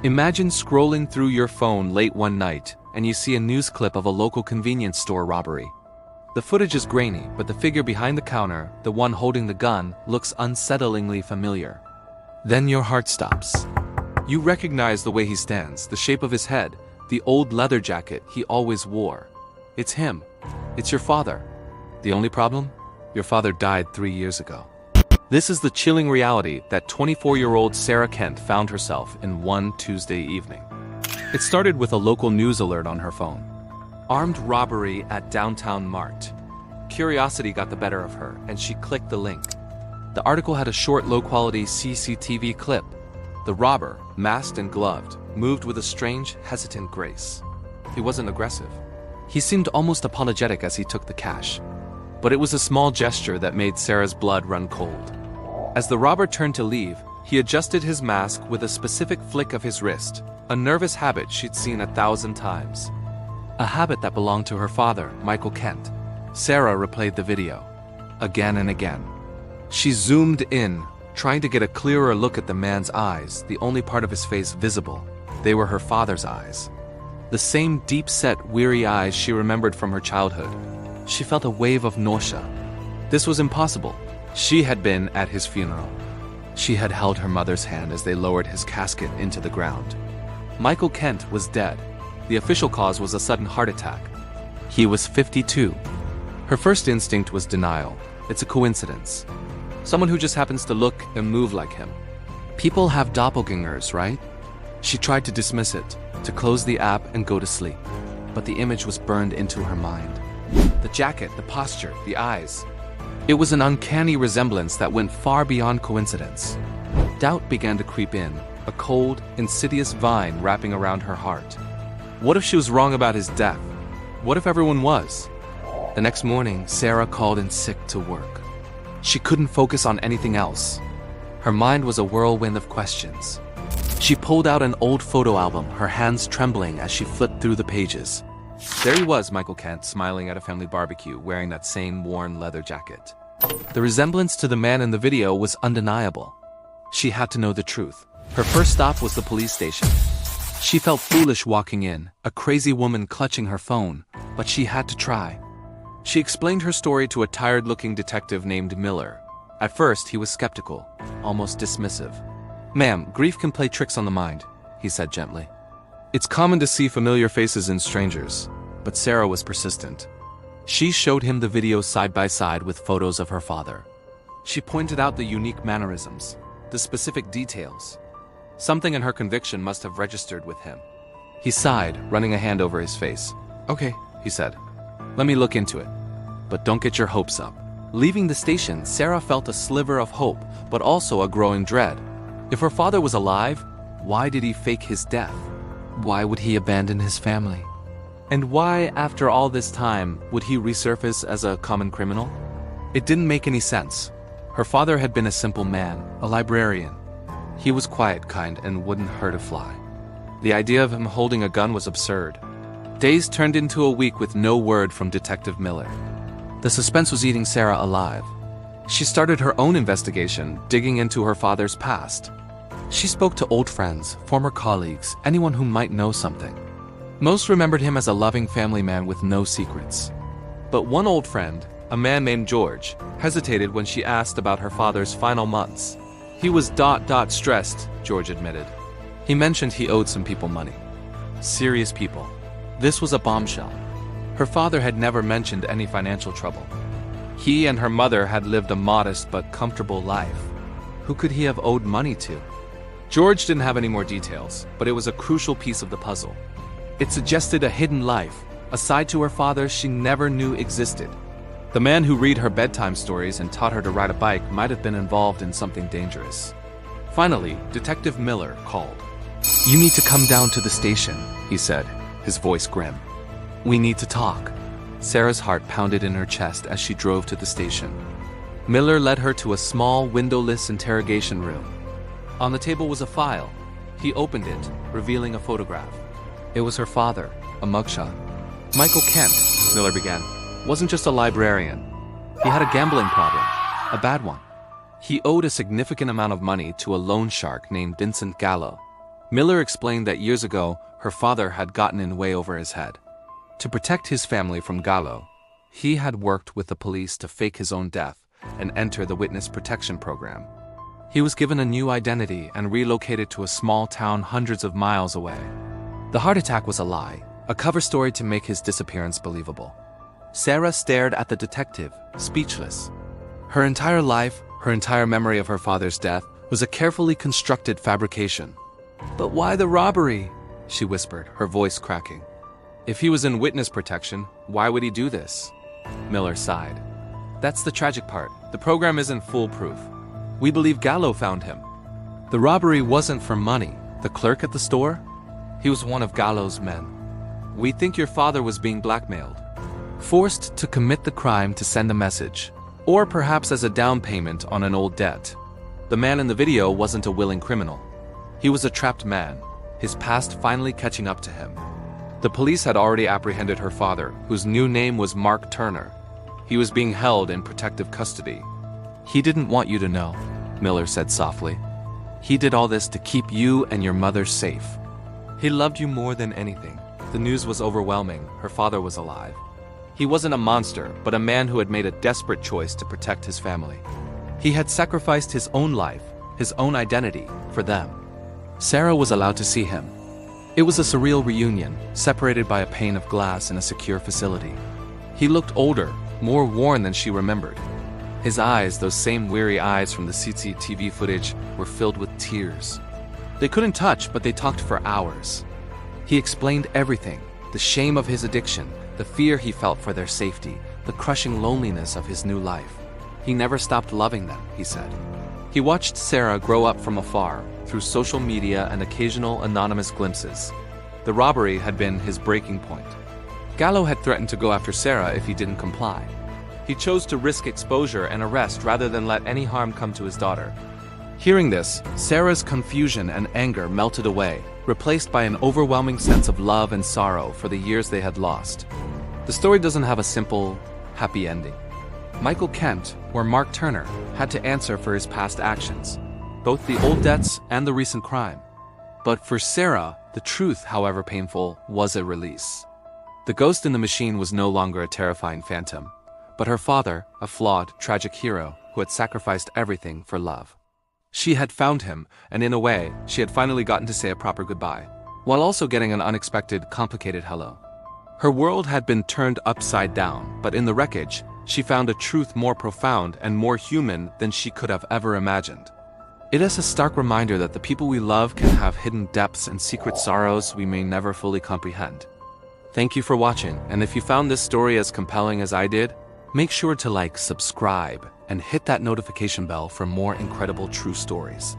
Imagine scrolling through your phone late one night and you see a news clip of a local convenience store robbery. The footage is grainy, but the figure behind the counter, the one holding the gun, looks unsettlingly familiar. Then your heart stops. You recognize the way he stands, the shape of his head, the old leather jacket he always wore. It's him. It's your father. The only problem? Your father died 3 years ago. This is the chilling reality that 24-year-old Sarah Kent found herself in one Tuesday evening. It started with a local news alert on her phone. Armed robbery at downtown Mart. Curiosity got the better of her, and she clicked the link. The article had a short, low-quality CCTV clip. The robber, masked and gloved, moved with a strange, hesitant grace. He wasn't aggressive. He seemed almost apologetic as he took the cash. But it was a small gesture that made Sarah's blood run cold. As the robber turned to leave, he adjusted his mask with a specific flick of his wrist, a nervous habit she'd seen 1,000 times. A habit that belonged to her father, Michael Kent. Sarah replayed the video, again and again. She zoomed in, trying to get a clearer look at the man's eyes, the only part of his face visible. They were her father's eyes. The same deep-set, weary eyes she remembered from her childhood. She felt a wave of nausea. This was impossible. She had been at his funeral. She had held her mother's hand as they lowered his casket into the ground. Michael Kent was dead. The official cause was a sudden heart attack. He was 52. Her first instinct was denial. It's a coincidence. Someone who just happens to look and move like him. People have doppelgangers, right? She tried to dismiss it, to close the app and go to sleep. But the image was burned into her mind. The jacket, the posture, the eyes. It was an uncanny resemblance that went far beyond coincidence. Doubt began to creep in, a cold, insidious vine wrapping around her heart. What if she was wrong about his death? What if everyone was? The next morning, Sarah called in sick to work. She couldn't focus on anything else. Her mind was a whirlwind of questions. She pulled out an old photo album, her hands trembling as she flipped through the pages. There he was, Michael Kent, smiling at a family barbecue, wearing that same worn leather jacket. The resemblance to the man in the video was undeniable. She had to know the truth. Her first stop was the police station. She felt foolish walking in, a crazy woman clutching her phone, but she had to try. She explained her story to a tired-looking detective named Miller. At first, he was skeptical, almost dismissive. "Ma'am, grief can play tricks on the mind," he said gently. "It's common to see familiar faces in strangers," but Sarah was persistent. She showed him the videos side by side with photos of her father. She pointed out the unique mannerisms, the specific details. Something in her conviction must have registered with him. He sighed, running a hand over his face. "Okay," he said. "Let me look into it. But don't get your hopes up." Leaving the station, Sarah felt a sliver of hope, but also a growing dread. If her father was alive, why did he fake his death? Why would he abandon his family? And why, after all this time, would he resurface as a common criminal? It didn't make any sense. Her father had been a simple man, a librarian. He was quiet, kind, and wouldn't hurt a fly. The idea of him holding a gun was absurd. Days turned into a week with no word from Detective Miller. The suspense was eating Sarah alive. She started her own investigation, digging into her father's past. She spoke to old friends, former colleagues, anyone who might know something. Most remembered him as a loving family man with no secrets. But one old friend, a man named George, hesitated when she asked about her father's final months. He was stressed, George admitted. He mentioned he owed some people money. Serious people. This was a bombshell. Her father had never mentioned any financial trouble. He and her mother had lived a modest but comfortable life. Who could he have owed money to? George didn't have any more details, but it was a crucial piece of the puzzle. It suggested a hidden life, a side to her father she never knew existed. The man who read her bedtime stories and taught her to ride a bike might have been involved in something dangerous. Finally, Detective Miller called. "You need to come down to the station," he said, his voice grim. "We need to talk." Sarah's heart pounded in her chest as she drove to the station. Miller led her to a small, windowless interrogation room. On the table was a file. He opened it, revealing a photograph. It was her father, a mugshot. Michael Kent, Miller began, wasn't just a librarian. He had a gambling problem, a bad one. He owed a significant amount of money to a loan shark named Vincent Gallo. Miller explained that years ago, her father had gotten in way over his head. To protect his family from Gallo, he had worked with the police to fake his own death and enter the witness protection program. He was given a new identity and relocated to a small town hundreds of miles away. The heart attack was a lie, a cover story to make his disappearance believable. Sarah stared at the detective, speechless. Her entire life, her entire memory of her father's death, was a carefully constructed fabrication. "But why the robbery?" she whispered, her voice cracking. "If he was in witness protection, why would he do this?" Miller sighed. "That's the tragic part. The program isn't foolproof. We believe Gallo found him. The robbery wasn't for money. The clerk at the store? He was one of Gallo's men. We think your father was being blackmailed, forced to commit the crime to send a message, or perhaps as a down payment on an old debt. The man in the video wasn't a willing criminal. He was a trapped man, his past finally catching up to him. The police had already apprehended her father, whose new name was Mark Turner. He was being held in protective custody. He didn't want you to know," Miller said softly. "He did all this to keep you and your mother safe. He loved you more than anything." The news was overwhelming. Her father was alive. He wasn't a monster, but a man who had made a desperate choice to protect his family. He had sacrificed his own life, his own identity, for them. Sarah was allowed to see him. It was a surreal reunion, separated by a pane of glass in a secure facility. He looked older, more worn than she remembered. His eyes, those same weary eyes from the CCTV footage, were filled with tears. They couldn't touch, but they talked for hours. He explained everything, the shame of his addiction, the fear he felt for their safety, the crushing loneliness of his new life. He never stopped loving them, he said. He watched Sarah grow up from afar, through social media and occasional anonymous glimpses. The robbery had been his breaking point. Gallo had threatened to go after Sarah if he didn't comply. He chose to risk exposure and arrest rather than let any harm come to his daughter. Hearing this, Sarah's confusion and anger melted away, replaced by an overwhelming sense of love and sorrow for the years they had lost. The story doesn't have a simple, happy ending. Michael Kent, or Mark Turner, had to answer for his past actions, both the old debts and the recent crime. But for Sarah, the truth, however painful, was a release. The ghost in the machine was no longer a terrifying phantom, but her father, a flawed, tragic hero who had sacrificed everything for love. She had found him, and in a way, she had finally gotten to say a proper goodbye, while also getting an unexpected, complicated hello. Her world had been turned upside down, but in the wreckage, she found a truth more profound and more human than she could have ever imagined. It is a stark reminder that the people we love can have hidden depths and secret sorrows we may never fully comprehend. Thank you for watching, and if you found this story as compelling as I did, make sure to like, subscribe, and hit that notification bell for more incredible true stories.